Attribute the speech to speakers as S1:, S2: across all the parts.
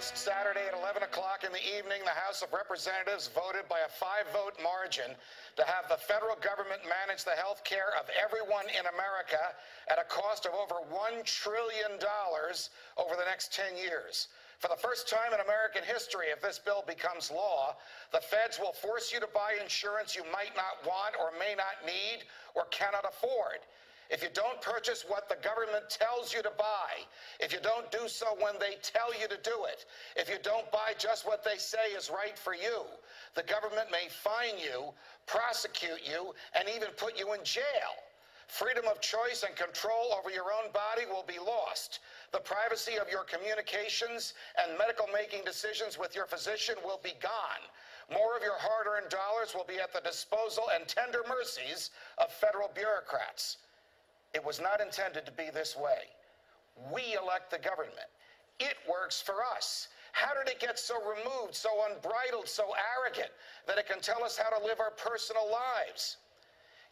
S1: Last Saturday at 11 o'clock in the evening, the House of Representatives voted by a 5-vote margin to have the federal government manage the health care of everyone in America at a cost of over $1 trillion over the next 10 years. For the first time in American history, if this bill becomes law, the feds will force you to buy insurance you might not want or may not need or cannot afford. If you don't purchase what the government tells you to buy, if you don't do so when they tell you to do it, if you don't buy just what they say is right for you, the government may fine you, prosecute you, and even put you in jail. Freedom of choice and control over your own body will be lost. The privacy of your communications and medical making decisions with your physician will be gone. More of your hard-earned dollars will be at the disposal and tender mercies of federal bureaucrats. It was not intended to be this way. We elect the government. It works for us. How did it get so removed, so unbridled, so arrogant that it can tell us how to live our personal lives?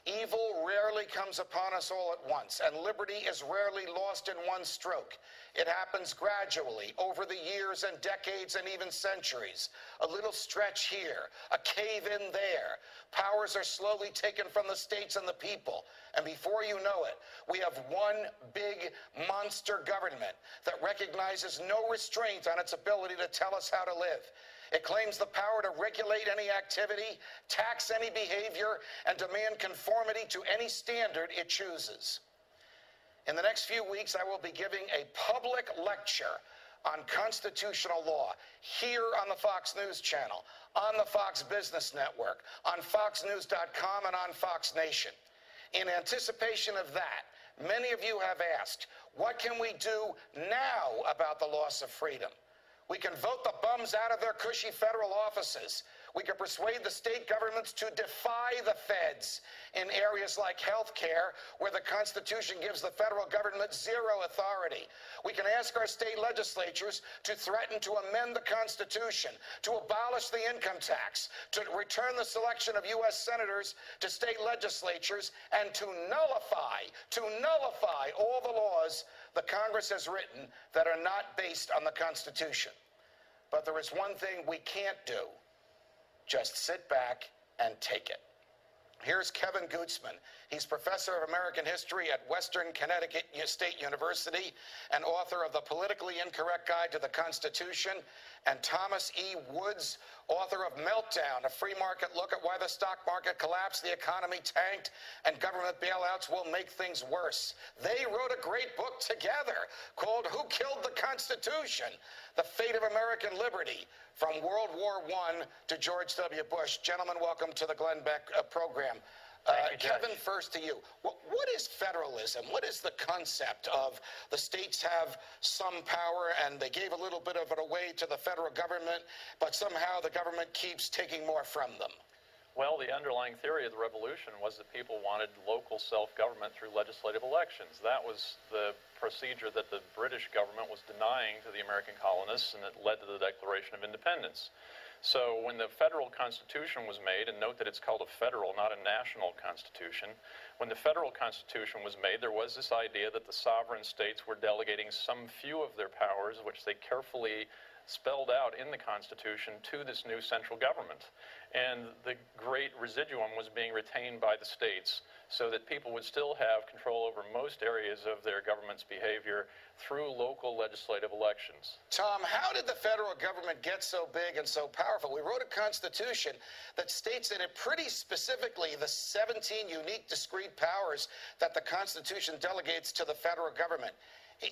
S1: Evil rarely comes upon us all at once, and liberty is rarely lost in one stroke. It happens gradually, over the years and decades and even centuries. A little stretch here, a cave in there. Powers are slowly taken from the states and the people, and before you know it, we have one big monster government that recognizes no restraint on its ability to tell us how to live. It claims the power to regulate any activity, tax any behavior, and demand conformity to any standard it chooses. In the next few weeks, I will be giving a public lecture on constitutional law here on the Fox News Channel, on the Fox Business Network, on FoxNews.com, and on Fox Nation. In anticipation of that, many of you have asked, what can we do now about the loss of freedom? We can vote the bums out of their cushy federal offices. We can persuade the state governments to defy the feds in areas like health care, where the Constitution gives the federal government zero authority. We can ask our state legislatures to threaten to amend the Constitution, to abolish the income tax, to return the selection of U.S. senators to state legislatures, and to nullify all the laws the Congress has written that are not based on the Constitution. But there is one thing we can't do. Just sit back and take it. Here's Kevin Gutzman. He's professor of American history at Western Connecticut State University and author of The Politically Incorrect Guide to the Constitution, and Thomas E. Woods, author of Meltdown, a free market look at why the stock market collapsed, the economy tanked, and government bailouts will make things worse. They wrote a great book together called Who Killed the Constitution? The Fate of American Liberty, from World War I to George W. Bush. Gentlemen, welcome to the Glenn Beck program. Kevin, first to you. What is federalism? What is the concept of the states have some power and they gave a little bit of it away to the federal government, but somehow the government keeps taking more from them?
S2: Well, the underlying theory of the revolution was that people wanted local self-government through legislative elections. That was the procedure that the British government was denying to the American colonists, and it led to the Declaration of Independence. So when the federal constitution was made, and note that it's called a federal, not a national constitution, when the federal constitution was made, there was this idea that the sovereign states were delegating some few of their powers, which they carefully spelled out in the Constitution, to this new central government. And the great residuum was being retained by the states so that people would still have control over most areas of their government's behavior through local legislative elections.
S1: Tom, how did the federal government get so big and so powerful? We wrote a Constitution that states in it pretty specifically the 17 unique discrete powers that the Constitution delegates to the federal government.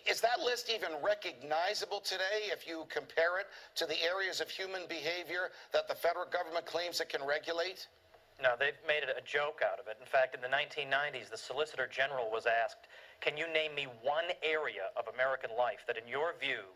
S1: Is that list even recognizable today if you compare it to the areas of human behavior that the federal government claims it can regulate?
S3: No, they've made it a joke out of it. In fact, in the 1990s, the Solicitor General was asked, can you name me one area of American life that, in your view,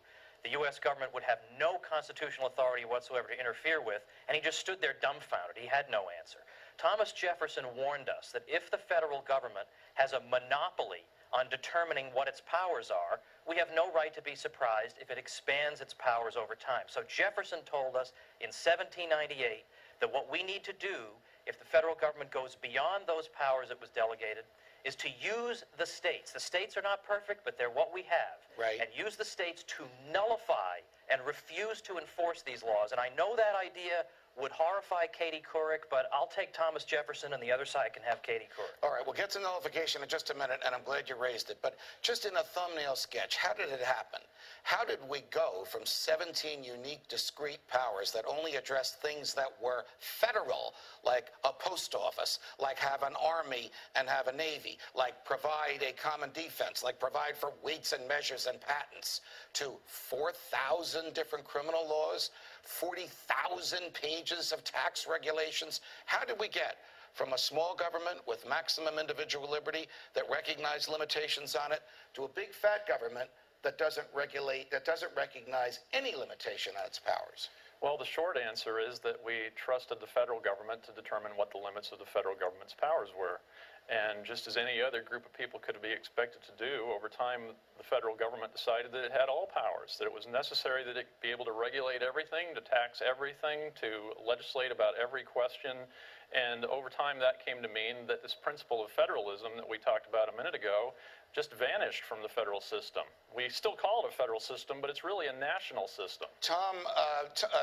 S3: the U.S. government would have no constitutional authority whatsoever to interfere with? And he just stood there dumbfounded. He had no answer. Thomas Jefferson warned us that if the federal government has a monopoly on determining what its powers are, we have no right to be surprised if it expands its powers over time. So Jefferson told us in 1798 that what we need to do, if the federal government goes beyond those powers it was delegated, is to use the states. The states are not perfect, but they're what we have.
S1: Right.
S3: And use the states to nullify and refuse to enforce these laws. And I know that idea would horrify Katie Couric, but I'll take Thomas Jefferson, and the other side can have Katie Couric.
S1: All right, we'll get to nullification in just a minute, and I'm glad you raised it. But just in a thumbnail sketch, how did it happen? How did we go from 17 unique, discrete powers that only addressed things that were federal, like a post office, like have an army and have a navy, like provide a common defense, like provide for weights and measures and patents, to 4,000 different criminal laws, 40,000 pages of tax regulations? How did we get from a small government with maximum individual liberty that recognized limitations on it to a big fat government that doesn't regulate, that doesn't recognize any limitation on its powers?
S2: Well, the short answer is that we trusted the federal government to determine what the limits of the federal government's powers were. And just as any other group of people could be expected to do, over time the federal government decided that it had all powers, that it was necessary that it be able to regulate everything, to tax everything, to legislate about every question. And over time that came to mean that this principle of federalism that we talked about a minute ago just vanished from the federal system. We still call it a federal system, but it's really a national system.
S1: Tom,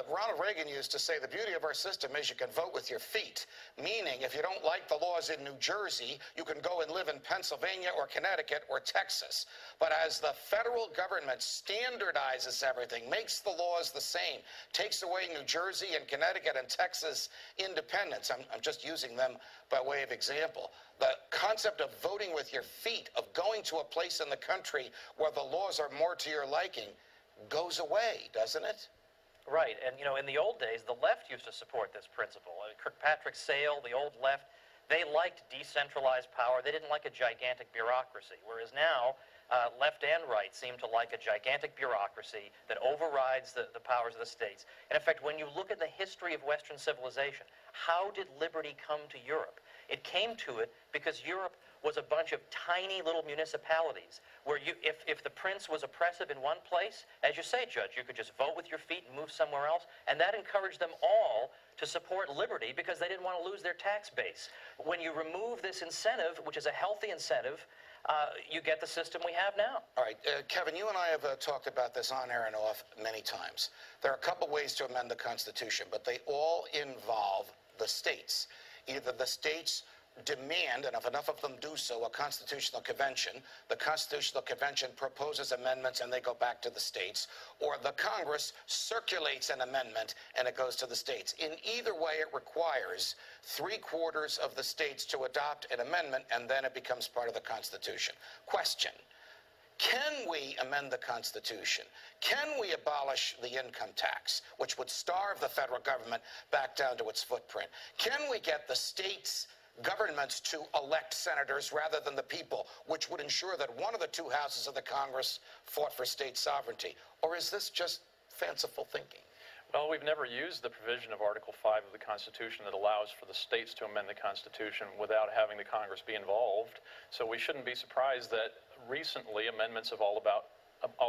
S1: Ronald Reagan used to say the beauty of our system is you can vote with your feet, meaning if you don't like the laws in New Jersey, you can go and live in Pennsylvania or Connecticut or Texas. But as the federal government standardizes everything, makes the laws the same, takes away New Jersey and Connecticut and Texas independence, I'm just using them by way of example, the concept of voting with your feet, of going to a place in the country where the laws are more to your liking, goes away, doesn't it?
S3: Right, and you know, in the old days, the left used to support this principle. Kirkpatrick Sale, the old left, they liked decentralized power. They didn't like a gigantic bureaucracy, whereas now, left and right seem to like a gigantic bureaucracy that overrides the powers of the states. And in fact, when you look at the history of Western civilization, how did liberty come to Europe? It came to it because Europe was a bunch of tiny little municipalities where if the prince was oppressive in one place, as you say, Judge, you could just vote with your feet and move somewhere else, and that encouraged them all to support liberty because they didn't want to lose their tax base. When you remove this incentive, which is a healthy incentive, you get the system we have now.
S1: All right, Kevin, you and I have talked about this on air and off many times. There are a couple ways to amend the Constitution, but they all involve the states. Either the states demand, and if enough of them do so, a constitutional convention. The constitutional convention proposes amendments and they go back to the states, or the Congress circulates an amendment and it goes to the states. In either way, it requires 3/4 of the states to adopt an amendment, and then it becomes part of the Constitution. Question: can we amend the Constitution? Can we abolish the income tax, which would starve the federal government back down to its footprint? Can we get the states' governments to elect senators rather than the people, which would ensure that one of the two houses of the Congress fought for state sovereignty? Or is this just fanciful thinking?
S2: Well, we've never used the provision of Article 5 of the Constitution that allows for the states to amend the Constitution without having the Congress be involved. So we shouldn't be surprised that recently amendments have all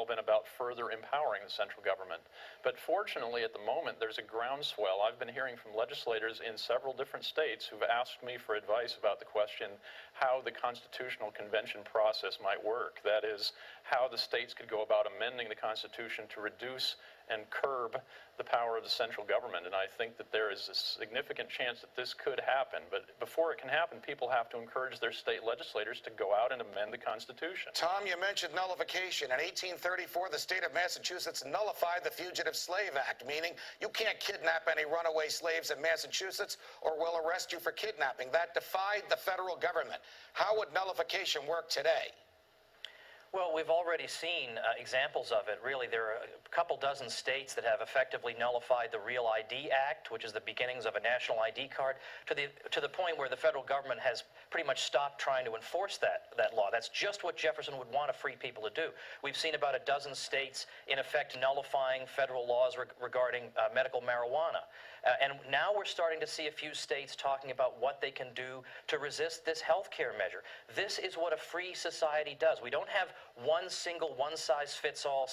S2: been about further empowering the central government. But fortunately, at the moment, there's a groundswell. I've been hearing from legislators in several different states who've asked me for advice about the question how the constitutional convention process might work. That is, how the states could go about amending the Constitution to reduce and curb the power of the central government. And I think that there is a significant chance that this could happen. But before it can happen, people have to encourage their state legislators to go out and amend the Constitution.
S1: Tom, you mentioned nullification. In 1834, the state of Massachusetts nullified the Fugitive Slave Act, meaning you can't kidnap any runaway slaves in Massachusetts or we'll arrest you for kidnapping. That defied the federal government. How would nullification work today?
S3: Well, we've already seen examples of it. Really, there are a couple dozen states that have effectively nullified the Real ID Act, which is the beginnings of a national ID card, to the point where the federal government has pretty much stopped trying to enforce that law. That's just what Jefferson would want free people to do. We've seen about a dozen states, in effect, nullifying federal laws regarding medical marijuana. And now we're starting to see a few states talking about what they can do to resist this health care measure. This is what a free society does. We don't have one single one-size-fits-all